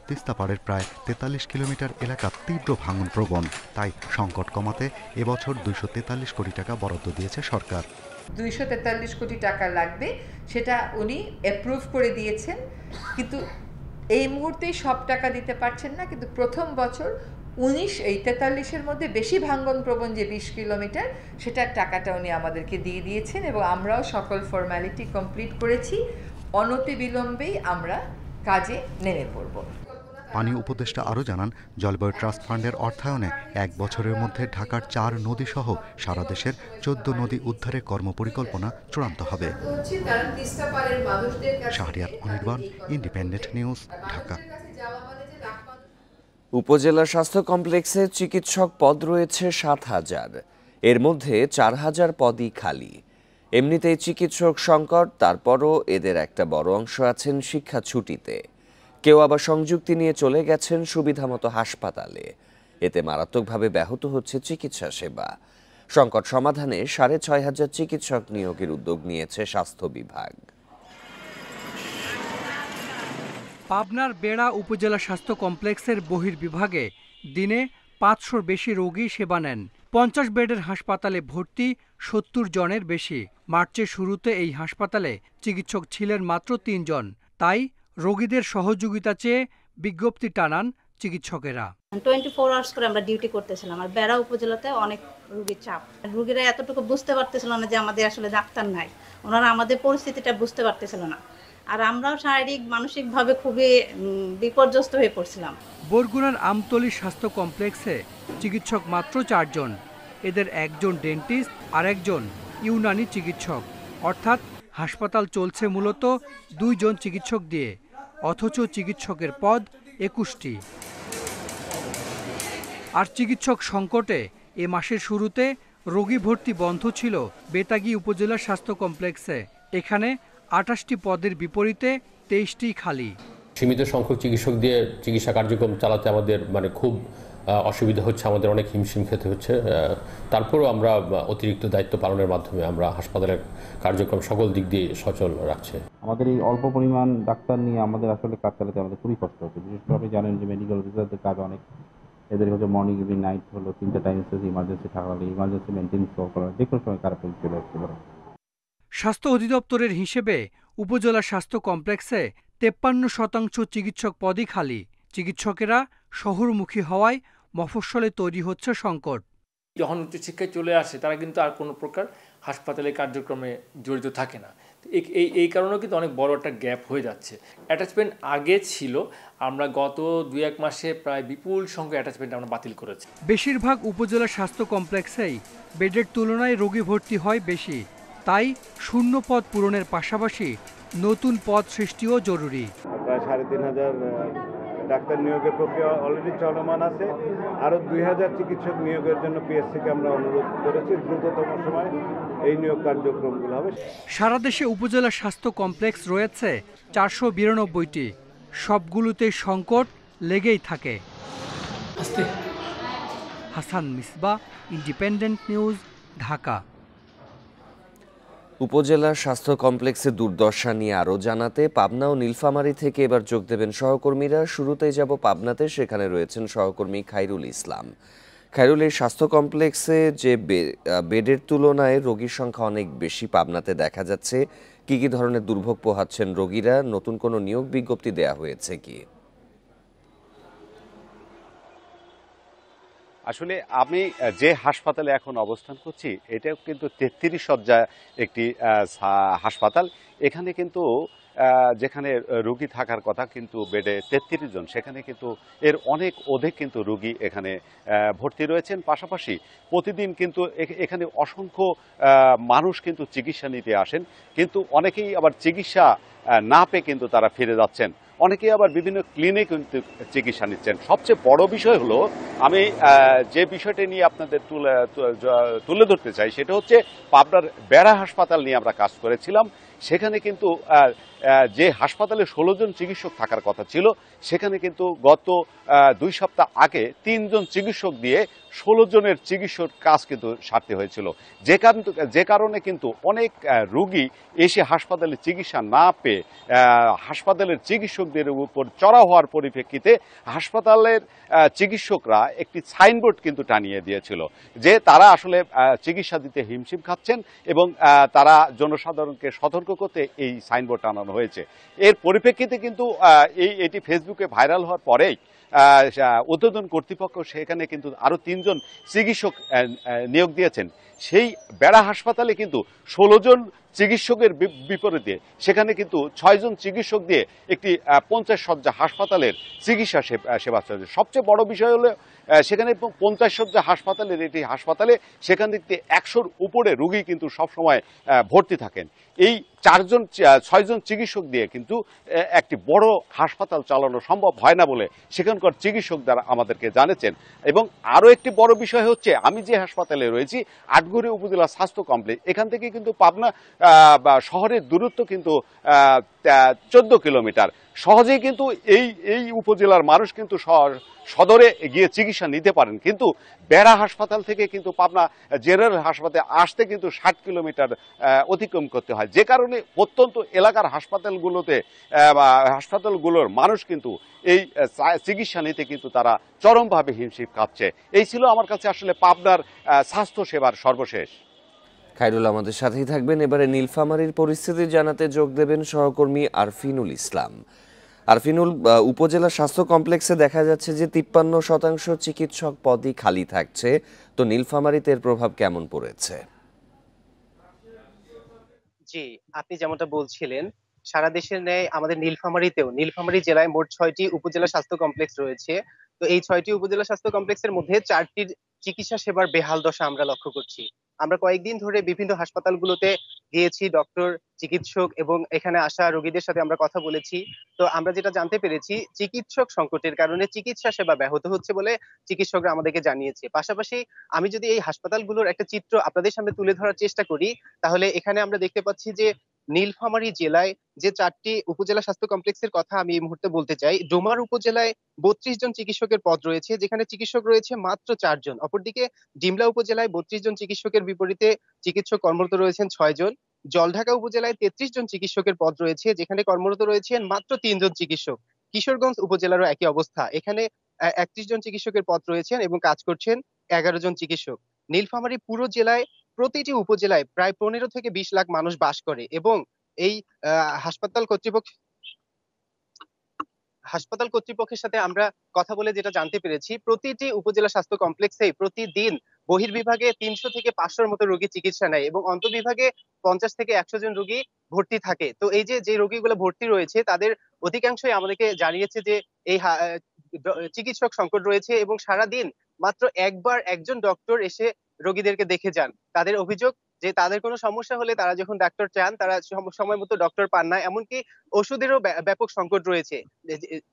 তিস্তা পাড়ের প্রায় 43 কিলোমিটার এলাকা তীব্র ভাঙন প্রবণ, তাই সংকট কমাতে এবছর 243 কোটি টাকা বরাদ্দ দিয়েছে সরকার। 243 কোটি টাকা লাগবে, সেটা উনি অ্যাপ্রুভ করে দিয়েছেন, কিন্তু এই মুহূর্তেই সব টাকা দিতে পারছেন না। কিন্তু প্রথম বছর 43-এর মধ্যে বেশি ভাঙ্গন প্রবণ যে 20 কিলোমিটার, সেটার টাকাটা উনি আমাদেরকে দিয়ে দিয়েছেন এবং আমরাও সকল ফর্মালিটি কমপ্লিট করেছি। অনতিবিলম্বেই আমরা কাজে নেমে পড়ব। পানি উপদেষ্টা আরও জানান, জলবায়ু ট্রাস্ট ফান্ডের অর্থায়নে 1 বছরের মধ্যে ঢাকার 4 নদী সহ সারা দেশের 14 নদী উদ্ধারের কর্মপরিকল্পনা চূড়ান্ত হবে। Shahriar Anirban, independent News, Dhaka. উপজেলা স্বাস্থ্য কমপ্লেক্সে চিকিৎসক পদ রয়েছে 7,000, এর মধ্যে 4,000 পদই খালি। এমনিতেই চিকিৎসক সংকট, তারপরও এদের একটা বড় অংশ আছেন শিক্ষা ছুটিতে। কেউ আবার সংযুক্তি নিয়ে চলে গেছেন সুবিধামতো হাসপাতালে। এতে মারাত্মকভাবে ব্যাহত হচ্ছে চিকিৎসা সেবা। সংকট সমাধানে 6,500 চিকিৎসক নিয়োগের উদ্যোগ নিয়েছে স্বাস্থ্য বিভাগ। পাবনার বেড়া উপজেলা স্বাস্থ্য কমপ্লেক্সের বহির্বিভাগে দিনে 500-র বেশি রোগী সেবা নেন। 50 বেডের হাসপাতালে ভর্তি 70 জনের বেশি। মার্চের শুরুতে এই হাসপাতালে চিকিৎসক ছিলেন মাত্র 3 জন। তাই রোগীদের সহযোগিতা চেয়ে বিজ্ঞপ্তি টানান চিকিৎসকেরা। 24 আওয়ার্স করে আমরা ডিউটি করতেছিলাম। আর বেড়া উপজেলাতে অনেক রোগীর চাপ, রোগীরা এতটুকু বুঝতে পারতেছিল না যে আমাদের আসলে ডাক্তার নাই। ওনারা আমাদের পরিস্থিতিটা বুঝতে পারতেছিল না। আর আমরাও শারীরিক মানসিকভাবে খুবই বিপর্যস্ত হয়ে পড়ছিলাম। বরগুনার আমতলী স্বাস্থ্য কমপ্লেক্সে চিকিৎসক মাত্র 4 জন। এদের একজন ডেন্টিস্ট আর একজন ইউনানি চিকিৎসক। অর্থাৎ হাসপাতাল চলছে মূলত 2 জন চিকিৎসক দিয়ে। অথচ চিকিৎসকের পদ 21টি। আর চিকিৎসক সংকটে এ মাসের শুরুতে রোগী ভর্তি বন্ধ ছিল বেতাগী উপজেলা স্বাস্থ্য কমপ্লেক্সে। এখানে 28টি পদের বিপরীতে 23টি খালি। সীমিত সংখ্যক চিকিৎসক দিয়ে চিকিৎসা কার্যক্রম চালাতে আমাদের খুব অসুবিধা হচ্ছে, আমাদের অনেক হিমশিম খেতে হচ্ছে। তারপরও আমরা অতিরিক্ত দায়িত্ব পালনের মাধ্যমে আমরা হাসপাতালের কার্যক্রম সকল দিক দিয়ে সচল রাখছে। আমাদের এই অল্প পরিমাণ ডাক্তার নিয়ে আমাদের আসলে কাজ চালাতে আমাদের খুবই কষ্ট হচ্ছে। বিশেষ করে আপনি জানেন যে মেডিকেল অফিসারদের কাজ অনেক, এদের হচ্ছে মর্নিং ইভিনিং নাইট হলো 3টা টাইম ইমার্জেন্সি থাকা হলে ইমার্জেন্সি মেনটেন্স করা যে কোনো সময় খারাপ চলে আসতে পারে। স্বাস্থ্য অধিদপ্তরের হিসেবে উপজেলা স্বাস্থ্য কমপ্লেক্সে 53% চিকিৎসক পদই খালি। চিকিৎসকেরা শহরমুখী হওয়ায় মফস্বলে তৈরি হচ্ছে সংকট। যখন উচ্চশিক্ষায় চলে আসে তারা কিন্তু আর কোনো প্রকার হাসপাতালের কার্যক্রমে জড়িত থাকে না। এই কারণেও কিন্তু অনেক বড় একটা গ্যাপ হয়ে যাচ্ছে। অ্যাটাচমেন্ট আগে ছিল, আমরা গত 2-1 মাসে প্রায় বিপুল সংখ্যক অ্যাটাচমেন্ট আমরা বাতিল করেছি। বেশিরভাগ উপজেলা স্বাস্থ্য কমপ্লেক্সেই বেডের তুলনায় রোগী ভর্তি হয় বেশি, তাই শূন্য পদ পূরণের পাশাপাশি নতুন পদ সৃষ্টিও জরুরি। প্রায় 3500 ডাক্তার নিয়োগের প্রক্রিয়া অলরেডি চলমান আছে। আরও 2000 চিকিৎসক নিয়োগের জন্য পিএসসিকে আমরা অনুরোধ করেছি। দ্রুততম সময় এই নিয়োগ কার্যক্রমগুলো হবে। সারা দেশে উপজেলা স্বাস্থ্য কমপ্লেক্স রয়েছে 492টি। সবগুলোতে সংকট লেগেই থাকে। Hasan Misba, independent News, Dhaka. উপজেলা স্বাস্থ্য কমপ্লেক্সে দুর্দশা নিয়ে আরও জানাতে পাবনা ও নীলফামারী থেকে এবার যোগ দেবেন সহকর্মীরা। শুরুতেই যাব পাবনাতে, সেখানে রয়েছেন সহকর্মী খায়রুল ইসলাম। খায়রুল, এই স্বাস্থ্য কমপ্লেক্সে যে বেডের তুলনায় রোগীর সংখ্যা অনেক বেশি পাবনাতে দেখা যাচ্ছে, কি কি ধরনের দুর্ভোগ পোহাচ্ছেন রোগীরা? নতুন কোনো নিয়োগ বিজ্ঞপ্তি দেয়া হয়েছে কি? আসলে আমি যে হাসপাতালে এখন অবস্থান করছি এটাও কিন্তু 33 শয্যা একটি হাসপাতাল। এখানে কিন্তু যেখানে রোগী থাকার কথা কিন্তু বেডে 33 জন, সেখানে কিন্তু এর অনেক অধিক কিন্তু রোগী এখানে ভর্তি রয়েছেন। পাশাপাশি প্রতিদিন কিন্তু এখানে অসংখ্য মানুষ কিন্তু চিকিৎসা নিতে আসেন, কিন্তু অনেকেই আবার চিকিৎসা না পেয়ে কিন্তু তারা ফিরে যাচ্ছেন। অনেকেই আবার বিভিন্ন ক্লিনিক কিন্তু চিকিৎসা নিচ্ছেন। সবচেয়ে বড় বিষয় হলো, আমি যে বিষয়টা নিয়ে আপনাদের তুলে ধরতে চাই সেটা হচ্ছে পাবনার বেড়া হাসপাতাল নিয়ে আমরা কাজ করেছিলাম। সেখানে কিন্তু যে হাসপাতালে 16 জন চিকিৎসক থাকার কথা ছিল, সেখানে কিন্তু গত 2 সপ্তাহ আগে 3 জন চিকিৎসক দিয়ে 16 জনের চিকিৎসক কাজ কিন্তু সারতে হয়েছিল। যে কারণে কিন্তু অনেক রোগী এসে হাসপাতালে চিকিৎসা না পেয়ে হাসপাতালের চিকিৎসকদের উপর চড়াও হওয়ার পরিপ্রেক্ষিতে হাসপাতালের চিকিৎসকরা একটি সাইনবোর্ড কিন্তু টানিয়ে দিয়েছিল যে তারা আসলে চিকিৎসা দিতে হিমশিম খাচ্ছেন, এবং তারা জনসাধারণকে সতর্ক করতে এই সাইনবোর্ড টানানো হয়েছে। এর পরিপ্রেক্ষিতে কিন্তু এটি ফেসবুকে ভাইরাল হওয়ার পরেই ঊর্ধ্বতন কর্তৃপক্ষ সেখানে কিন্তু আরো 3 জন চিকিৎসক নিয়োগ দিয়েছেন। সেই বেড়া হাসপাতালে কিন্তু 16 জন চিকিৎসকের বিপরীতে সেখানে কিন্তু 6 জন চিকিৎসক দিয়ে একটি 50 শয্যা হাসপাতালের চিকিৎসা সেবা চলছে। সবচেয়ে বড় বিষয় হলো সেখানে 50 শয্যা হাসপাতালের এটি হাসপাতালে সেখান থেকে 100-র উপরে রোগী কিন্তু সবসময় ভর্তি থাকেন। এই 6 জন চিকিৎসক দিয়ে কিন্তু একটি বড় হাসপাতাল চালানো সম্ভব হয় না বলে সেখানকার চিকিৎসক দ্বারা আমাদেরকে জানিয়েছেন। এবং আরও একটি বড় বিষয় হচ্ছে, আমি যে হাসপাতালে রয়েছি আটঘরিয়া উপজেলা স্বাস্থ্য কমপ্লেক্স, এখান থেকে কিন্তু পাবনা শহরের দূরত্ব কিন্তু 14 কিলোমিটার। সহজেই কিন্তু এই উপজেলার মানুষ কিন্তু সদরে গিয়ে চিকিৎসা নিতে পারেন, কিন্তু বেড়া হাসপাতাল থেকে কিন্তু পাবনা জেনারেল হাসপাতালে আসতে কিন্তু 60 কিলোমিটার অতিক্রম করতে হয়। যে কারণে প্রত্যন্ত এলাকার হাসপাতালগুলোর মানুষ কিন্তু এই চিকিৎসা নিতে কিন্তু তারা চরমভাবে হিমশিম খাচ্ছে। এই ছিল আমার কাছে আসলে পাবনার স্বাস্থ্য সেবার সর্বশেষ। খায়রুল আমাদের সাথেই থাকবেন। এবারে নীলফামারীর পরিস্থিতি জানাতে যোগ দেবেন সহকর্মী আরফিনুল ইসলাম। আরফিনুল, উপজেলা স্বাস্থ্য কমপ্লেক্সে দেখা যাচ্ছে যে 53% চিকিৎসক পদই খালি থাকছে, তো নীলফামারীতে এর প্রভাব কেমন পড়েছে? জি, আপনি যেমনটা বলছিলেন, সারা দেশের ন্যায় আমাদের নীলফামারী জেলায় মোট 6টি উপজেলা স্বাস্থ্য কমপ্লেক্স রয়েছে। তো এই 6টি উপজেলা স্বাস্থ্য কমপ্লেক্সের মধ্যে 4টির চিকিৎসা সেবার বেহাল দশা আমরা লক্ষ্য করছি। আমরা কয়েকদিন ধরে বিভিন্ন হাসপাতালগুলোতে গিয়েছি ডক্টর, চিকিৎসক এবং এখানে আসা রোগীদের সাথে আমরা কথা বলেছি। তো আমরা যেটা জানতে পেরেছি, চিকিৎসক সংকটের কারণে চিকিৎসা সেবা ব্যাহত হচ্ছে বলে চিকিৎসকরা আমাদেরকে জানিয়েছে। পাশাপাশি আমি যদি এই হাসপাতালগুলোর একটা চিত্র আপনাদের সামনে তুলে ধরার চেষ্টা করি, তাহলে এখানে আমরা দেখতে পাচ্ছি যে নীলফামারী জেলায় যে ৪টি উপজেলা স্বাস্থ্য কমপ্লেক্সের কথা আমি এই মুহূর্তে বলতে চাই। ডোমার উপজেলায় ৩২ জন চিকিৎসকের পদ রয়েছে, যেখানে চিকিৎসক রয়েছে মাত্র ৪ জন। অপরদিকে ডিমলা উপজেলায় ৩২ জন চিকিৎসকের বিপরীতে চিকিৎসক কর্মরত রয়েছেন ৬ জন। জলঢাকা উপজেলায় ৩৩ জন চিকিৎসকের পদ রয়েছে, যেখানে কর্মরত রয়েছেন মাত্র ৩ জন চিকিৎসক। কিশোরগঞ্জ উপজেলারও একই অবস্থা। এখানে ৩১ জন চিকিৎসকের পদ রয়েছেন এবং কাজ করছেন ১১ জন চিকিৎসক। নীলফামারী পুরো জেলায় প্রতিটি উপজেলায় প্রায় ১৫ থেকে ২০ লাখ মানুষ বাস করে এবং এই হাসপাতাল কর্তৃপক্ষের সাথে আমরা কথা বলে যেটা জানতে পেরেছি, প্রতিটি উপজেলা স্বাস্থ্য কমপ্লেক্সেই প্রতিদিন বহির্বিভাগে ৩০০ থেকে ৫০০ মতো রোগী চিকিৎসা নেয় এবং অন্তর্বিভাগে ৫০ থেকে ১০০ জন রোগী ভর্তি থাকে। তো এই যে রোগীগুলো ভর্তি রয়েছে তাদের অধিকাংশই আমাদেরকে জানিয়েছে যে এই চিকিৎসক সংকট রয়েছে এবং সারাদিন মাত্র একবার একজন ডক্টর এসে রোগীদেরকে দেখে যান। তাদের অভিযোগ যে তাদের কোনো সমস্যা হলে তারা যখন ডাক্তার চান তারা সময় মতো ডক্টর পান না, এমনকি ওষুধেরও ব্যাপক সংকট রয়েছে।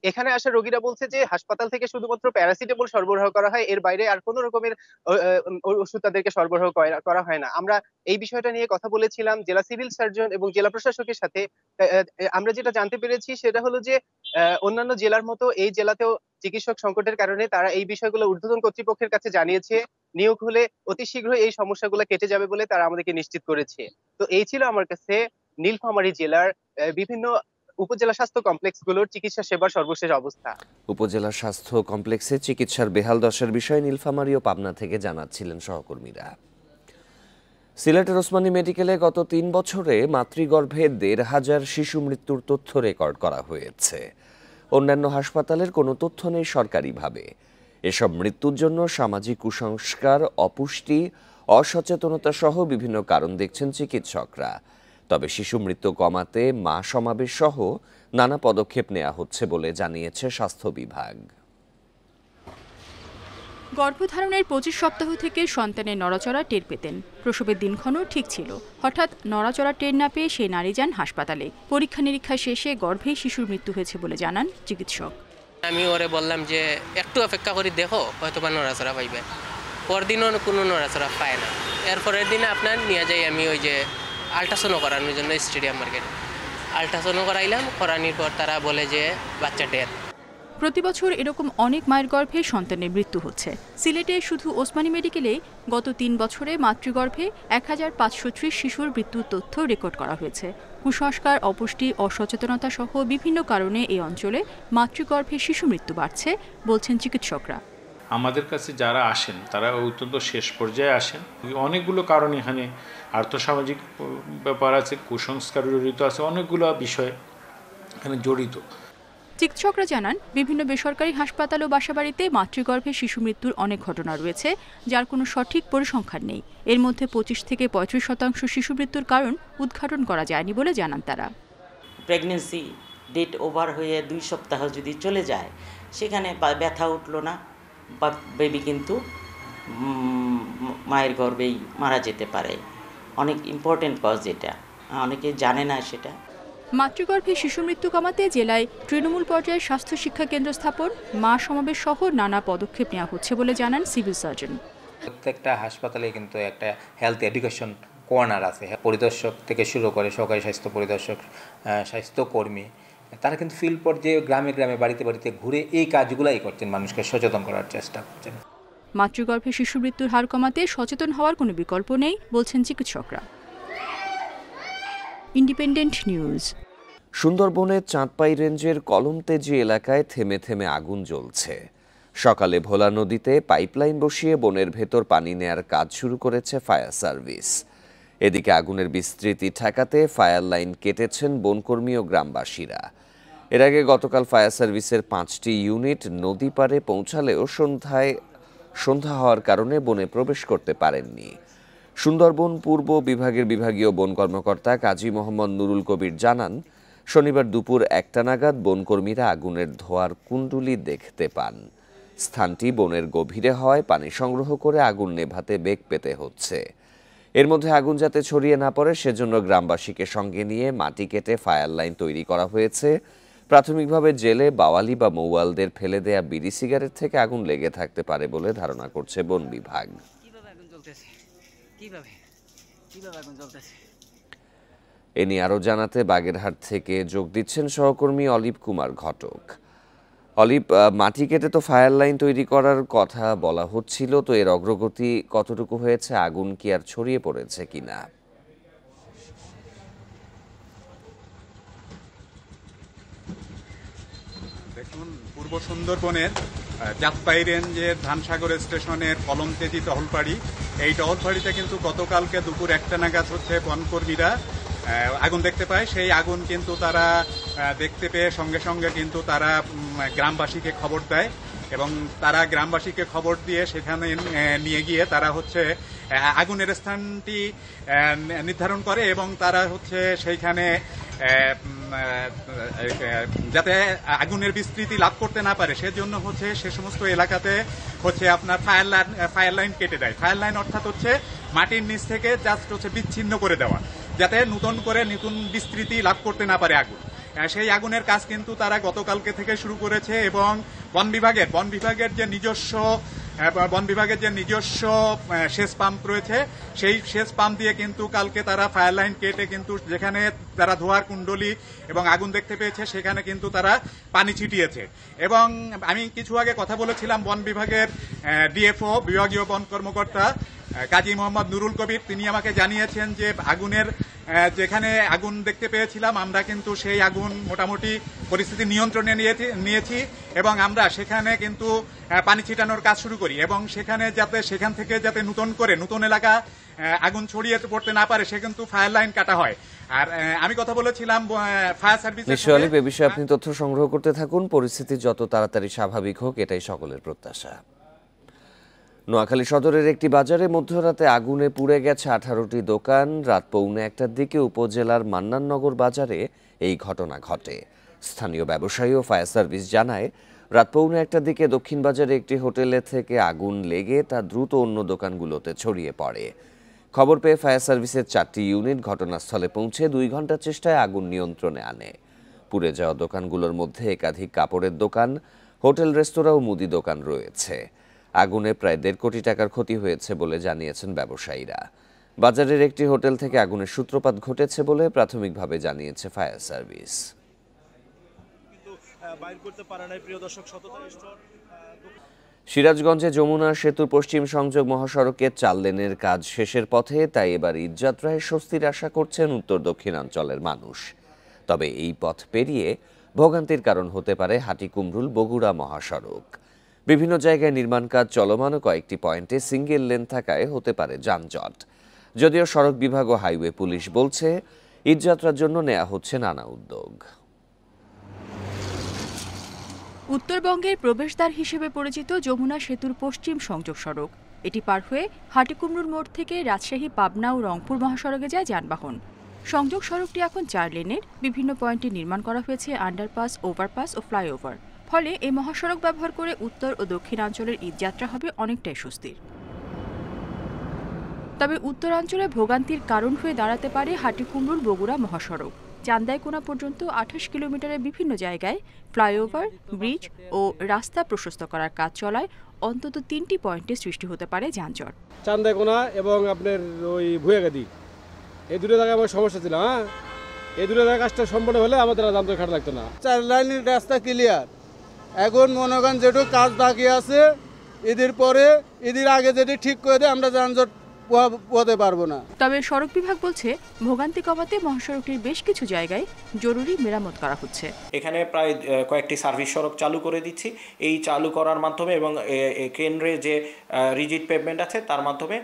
এখানে আসা রোগীরা বলছে যে হাসপাতাল থেকে শুধুমাত্র প্যারাসিটামল সরবরাহ করা হয়, এর বাইরে আর কোনো রকমের ওষুধ তাদেরকে সরবরাহ করা হয় না। আমরা এই বিষয়টা নিয়ে কথা বলেছিলাম জেলা সিভিল সার্জন এবং জেলা প্রশাসকের সাথে। আমরা যেটা জানতে পেরেছি সেটা হলো যে অন্যান্য জেলার মতো এই জেলাতেও চিকিৎসক সংকটের কারণে তারা এই বিষয়গুলো ঊর্ধ্বতন কর্তৃপক্ষের কাছে জানিয়েছে। নিয়োগ হলে অতি শীঘ্রই এই সমস্যাগুলো কেটে যাবে বলে তারা আমাদেরকে নিশ্চিত করেছে। তো এই ছিল আমার কাছে নীলফামারী জেলার বিভিন্ন উপজেলা স্বাস্থ্য কমপ্লেক্সগুলোর চিকিৎসা সেবার সর্বশেষ অবস্থা। উপজেলা স্বাস্থ্য কমপ্লেক্সে চিকিৎসার বেহাল দশার বিষয়ে নীলফামারী ও পাবনা থেকে জানাচ্ছিলেন সহকর্মীরা। সিলেটের ওসমানী মেডিকেলে গত ৩ বছরে মাতৃগর্ভে ১৫০০ শিশু মৃত্যুর তথ্য রেকর্ড করা হয়েছে। অন্যান্য হাসপাতালের কোনো তথ্য নেই সরকারিভাবে। এসব মৃত্যুর জন্য সামাজিক কুসংস্কার, অপুষ্টি, অসচেতনতা সহ বিভিন্ন কারণ দেখছেন চিকিৎসকরা। তবে শিশু মৃত্যু কমাতে মা সমাবেশ সহ নানা পদক্ষেপ নেওয়া হচ্ছে বলে জানিয়েছে স্বাস্থ্য বিভাগ। গর্ভধারণের ২৫ সপ্তাহ থেকে সন্তানের নড়াচড়া টের পেতেন। প্রসবের দিনক্ষণও ঠিক ছিল। হঠাৎ নড়াচড়া টের না পেয়ে সেই নারী যান হাসপাতালে। পরীক্ষা নিরীক্ষা শেষে গর্ভেই শিশুর মৃত্যু হয়েছে বলে জানান চিকিৎসক। আমি ওরে বললাম যে একটু অপেক্ষা করে দেখো, হয়তো বা নড়াচড়া পাইবে। পরদিনও কোনো নড়াচড়া পায় না। এরপরের দিনে আপনার নিয়ে যাই আমি ওই যে আল্ট্রাসাউন্ড করানোর জন্য স্টেডিয়াম মার্কেট। আল্ট্রাসাউন্ড করাইলাম, করানোর পর তারা বলে যে বাচ্চা ডেথ। প্রতি বছর এরকম অনেক মায়ের গর্ভে সন্তানের মৃত্যু হচ্ছে। সিলেটে শুধু ওসমানী মেডিকেলে গত ৩ বছরে মাতৃগর্ভে ১৫৩০ শিশুর মৃত্যুর তথ্য রেকর্ড করা হয়েছে। কুসংস্কার, অপুষ্টি, অসচেতনতা সহ বিভিন্ন কারণে এই অঞ্চলে মাতৃগর্ভে শিশু মৃত্যু বাড়ছে বলছেন চিকিৎসকরা। আমাদের কাছে যারা আসেন তারা অত্যন্ত শেষ পর্যায়ে আসেন। অনেকগুলো কারণ এখানে আর্থসামাজিক ব্যাপার আছে, কুসংস্কার জড়িত আছে, অনেকগুলো বিষয় এখানে জড়িত। চিকিৎসকরা জানান, বিভিন্ন বেসরকারি হাসপাতাল ও বাসাবাড়িতে মাতৃগর্ভে শিশু মৃত্যুর অনেক ঘটনা রয়েছে, যার কোনো সঠিক পরিসংখ্যান নেই। এর মধ্যে ২৫ থেকে ৩৫% শিশু মৃত্যুর কারণ উদ্ঘাটন করা যায়নি বলে জানান তারা। প্রেগনেন্সি ডেট ওভার হয়ে 2 সপ্তাহ যদি চলে যায়, সেখানে ব্যথা উঠলো না, বা বেবি কিন্তু মায়ের গর্ভেই মারা যেতে পারে। অনেক ইম্পর্টেন্ট কজ, এটা অনেকে জানে না। সেটা মাতৃগর্ভে শিশু মৃত্যু কমাতে জেলায় তৃণমূল পর্যায়ে স্বাস্থ্য শিক্ষা কেন্দ্র স্থাপন, মা সমাবেশ সহ নানা পদক্ষেপ নেওয়া হচ্ছে বলে জানান সিভিল সার্জন। প্রত্যেকটা হাসপাতালে কিন্তু একটা হেলথ এডুকেশন কর্নার আছে। পরিদর্শক থেকে শুরু করে সহকারী স্বাস্থ্য পরিদর্শক, স্বাস্থ্যকর্মী, তারা কিন্তু ফিল্ড পর্যায়ে গ্রামে গ্রামে বাড়িতে বাড়িতে ঘুরে এই কাজগুলাই করছেন, মানুষকে সচেতন করার চেষ্টা করছেন। মাতৃগর্ভে শিশু মৃত্যুর হার কমাতে সচেতন হওয়ার কোনো বিকল্প নেই বলছেন চিকিৎসকরা। Independent news. সুন্দরবনের চাঁদপাই রেঞ্জের কলমতেজি এলাকায় থেমে থেমে আগুন জ্বলছে। সকালে ভোলা নদীতে পাইপলাইন বসিয়ে বনের ভেতর পানি নেয়ার কাজ শুরু করেছে ফায়ার সার্ভিস। এদিকে আগুনের বিস্তৃতি ঠেকাতে ফায়ার লাইন কেটেছেন বনকর্মী ও গ্রামবাসীরা। এর আগে গতকাল ফায়ার সার্ভিসের 5টি ইউনিট নদী পাড়ে পৌঁছালেও সন্ধ্যা হওয়ার কারণে বনে প্রবেশ করতে পারেননি। সুন্দরবন পূর্ব বিভাগের বিভাগীয় বন কর্মকর্তা কাজী মোহাম্মদ নুরুল কবির জানান, শনিবার দুপুর 1টা নাগাদ বনকর্মীরা আগুনের ধোঁয়ার কুণ্ডুলি দেখতে পান। স্থানটি বনের গভীরে হওয়ায় পানি সংগ্রহ করে আগুন নেভাতে বেগ পেতে হচ্ছে। এর মধ্যে আগুন যাতে ছড়িয়ে না পড়ে সেজন্য গ্রামবাসীকে সঙ্গে নিয়ে মাটি কেটে ফায়ার লাইন তৈরি করা হয়েছে। প্রাথমিকভাবে জেলে বাওয়ালি বা মৌয়ালদের ফেলে দেয়া বিড়ি সিগারেট থেকে আগুন লেগে থাকতে পারে বলে ধারণা করছে বন বিভাগ। এ নিয়ে আরও জানাতে বাগেরহাট থেকে যোগ দিচ্ছেন সহকর্মী অলিভ কুমার ঘটক। অলিভ, মাটি কেটে তো ফায়ার লাইন তৈরি করার কথা বলা হচ্ছিল, তো এর অগ্রগতি কতটুকু হয়েছে? আগুন কি আর ছড়িয়ে পড়েছে কিনা? দেখুন, পূর্ব সুন্দরবনের চাঁদপাই রেঞ্জের ধানসাগর স্টেশনের কলমতেজি টহলপাড়ি, এই টহলপাড়িতে কিন্তু গতকালকে দুপুর 1টা নাগাদ বনকর্মীরা আগুন দেখতে পায়। সেই আগুন কিন্তু তারা দেখতে পেয়ে সঙ্গে সঙ্গে কিন্তু তারা গ্রামবাসীকে খবর দেয় এবং তারা গ্রামবাসীকে খবর দিয়ে সেখানে নিয়ে গিয়ে তারা আগুনের স্থানটি নির্ধারণ করে এবং তারা সেইখানে যাতে আগুনের বিস্তৃতি লাভ করতে না পারে সেজন্য সে সমস্ত এলাকাতে আপনার ফায়ার লাইন কেটে দেয়। ফায়ার লাইন অর্থাৎ মাটির নিচ থেকে জাস্ট বিচ্ছিন্ন করে দেওয়া, যাতে নতুন বিস্তৃতি লাভ করতে না পারে আগুন। সেই আগুনের কাজ কিন্তু তারা গতকালকে থেকে শুরু করেছে এবং বন বিভাগের যে নিজস্ব সেচ পাম্প রয়েছে, সেই সেচ পাম্প দিয়ে কিন্তু কালকে তারা ফায়ার লাইন কেটে কিন্তু যেখানে তারা ধোঁয়ার কুণ্ডলী এবং আগুন দেখতে পেয়েছে সেখানে কিন্তু তারা পানি ছিটিয়েছে। এবং আমি কিছু আগে কথা বলেছিলাম বন বিভাগের ডিএফও বিভাগীয় বন কর্মকর্তা কাজী মোহাম্মদ নুরুল কবির, তিনি আমাকে জানিয়েছেন যে যেখানে আগুন দেখতে পেয়েছিলাম আমরা কিন্তু সেই আগুন মোটামুটি পরিস্থিতি নিয়ন্ত্রণে নিয়েছি এবং আমরা সেখানে কিন্তু পানি ছিটানোর কাজ শুরু করি এবং সেখান থেকে যাতে নতুন এলাকা আগুন ছড়িয়ে পড়তে না পারে সে কিন্তু ফায়ার লাইন কাটা হয়। আর আমি কথা বলেছিলাম ফায়ার সার্ভিস। নিশ্চয়ই এ বিষয়ে আপনি তথ্য সংগ্রহ করতে থাকুন। পরিস্থিতি যত তাড়াতাড়ি স্বাভাবিক হোক এটাই সকলের প্রত্যাশা। নোয়াখালী সদরের একটি বাজারে মধ্যরাতে আগুনে পুড়ে গেছে 18টি দোকান। রাত 1:45টার দিকে উপজেলার মান্নাননগর বাজারে এই ঘটনা ঘটে। স্থানীয় ব্যবসায়ী ও ফায়ার সার্ভিস জানায়, রাত 1:45টার দিকে দক্ষিণ বাজারে একটি হোটেলে থেকে আগুন লেগে তা দ্রুত অন্য দোকানগুলোতে ছড়িয়ে পড়ে। খবর পেয়ে ফায়ার সার্ভিসের 4টি ইউনিট ঘটনাস্থলে পৌঁছে 2 ঘন্টার চেষ্টায় আগুন নিয়ন্ত্রণে আনে। পুড়ে যাওয়া দোকানগুলোর মধ্যে একাধিক কাপড়ের দোকান, হোটেল, রেস্তোরাঁ ও মুদি দোকান রয়েছে। আগুনে প্রায় 1.5 কোটি টাকার ক্ষতি হয়েছে বলে জানিয়েছেন ব্যবসায়ীরা। বাজারের একটি হোটেল থেকে আগুনের সূত্রপাত ঘটেছে বলে প্রাথমিকভাবে জানিয়েছে ফায়ার সার্ভিস। সিরাজগঞ্জে যমুনা সেতুর পশ্চিম সংযোগ মহাসড়কের 4 লেনের কাজ শেষের পথে, তাই এবার ঈদযাত্রায় স্বস্তির আশা করছেন উত্তর দক্ষিণাঞ্চলের মানুষ। তবে এই পথ পেরিয়ে ভোগান্তির কারণ হতে পারে হাটিকুমরুল বগুড়া মহাসড়ক। বিভিন্ন জায়গায় নির্মাণ কাজ চলমান ও কয়েকটি পয়েন্টে সিঙ্গেল লেন থাকায় হতে পারে যানজট। যদিও সড়ক বিভাগ ও হাইওয়ে পুলিশ বলছে ঈদযাত্রার জন্য নেওয়া হচ্ছে নানা উদ্যোগ। উত্তরবঙ্গের প্রবেশদ্বার হিসেবে পরিচিত যমুনা সেতুর পশ্চিম সংযোগ সড়ক। এটি পার হয়ে হাটিকুমরুল মোড় থেকে রাজশাহী, পাবনা ও রংপুর মহাসড়কে যায় যানবাহন। সংযোগ সড়কটি এখন 4 লেনের। বিভিন্ন পয়েন্টে নির্মাণ করা হয়েছে আন্ডারপাস, ওভারপাস ও ফ্লাইওভার। ফলে এই মহাসড়ক ব্যবহার করে উত্তর ও দক্ষিণাঞ্চলের ঈদযাত্রা হবে অনেকটাই স্বস্তির। তবে উত্তরাঞ্চলে ভোগান্তির কারণ হয়ে দাঁড়াতে পারে হাটিকুমরুল বগুড়া মহাসড়ক। চান্দাইকোনা পর্যন্ত 28 কিলোমিটারের বিভিন্ন জায়গায় ফ্লাইওভার, ব্রিজ ও রাস্তা প্রশস্ত করার কাজ চলায় অন্তত 3টি পয়েন্টে সৃষ্টি হতে পারে যানজট। চান্দাইকোনা এবং আপনার ওই ভুয়াগাদি, এই দুটো জায়গায় আমার সমস্যা ছিল। এই দুটো জায়গায় কাজটা সম্পূর্ণ হলে আমাদের যানজট খাটা লাগতো না। 4 লাইনের রাস্তা ক্লিয়ার। এখন মনে করেন যেটুকু কাজ বাকি আছে, ঈদের পরে ঈদের আগে যদি ঠিক করে দেয় আমরা যানজট পোহাতে পারবো না। তবে সড়ক বিভাগ বলছে ভোগান্তি কমাতে মহাসড়কটির বেশ কিছু জায়গায় জরুরি মেরামত করা হচ্ছে। এখানে প্রায় কয়েকটি সার্ভিস সড়ক চালু করে দিচ্ছি। এই চালু করার মাধ্যমে এবং কেন্দ্রে যে রিজিড পেভমেন্ট আছে তার মাধ্যমে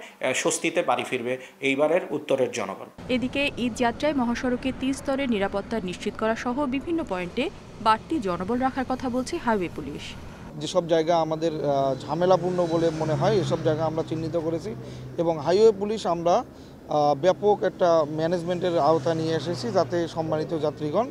স্বস্তিতে বাড়ি ফিরবে এইবারের উত্তরের জনগণ। এদিকে ঈদ যাত্রায় মহাসড়কে 3 স্তরের নিরাপত্তা নিশ্চিত করা সহ বিভিন্ন পয়েন্টে বাড়তি জনবল রাখার কথা বলছে হাইওয়ে পুলিশ। যেসব জায়গা আমাদের ঝামেলাপূর্ণ বলে মনে হয় এসব জায়গা আমরা চিহ্নিত করেছি এবং হাইওয়ে পুলিশ আমরা ব্যাপক একটা ম্যানেজমেন্টের আওতা নিয়ে এসেছি যাতে সম্মানিত যাত্রীগণ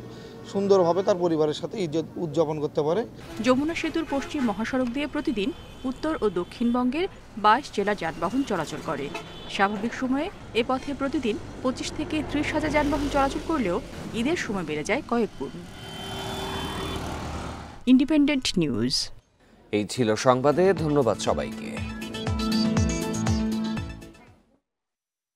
সুন্দরভাবে তার পরিবারের সাথে ঈদ উদযাপন করতে পারে। যমুনা সেতুর পশ্চিম মহাসড়ক দিয়ে প্রতিদিন উত্তর ও দক্ষিণবঙ্গের 22 জেলা যানবাহন চলাচল করে। স্বাভাবিক সময়ে এ পথে প্রতিদিন 25 থেকে 30 হাজার যানবাহন চলাচল করলেও ঈদের সময় বেড়ে যায় কয়েক গুণ। Independent news. এই ছিল সংবাদে, ধন্যবাদ সবাইকে।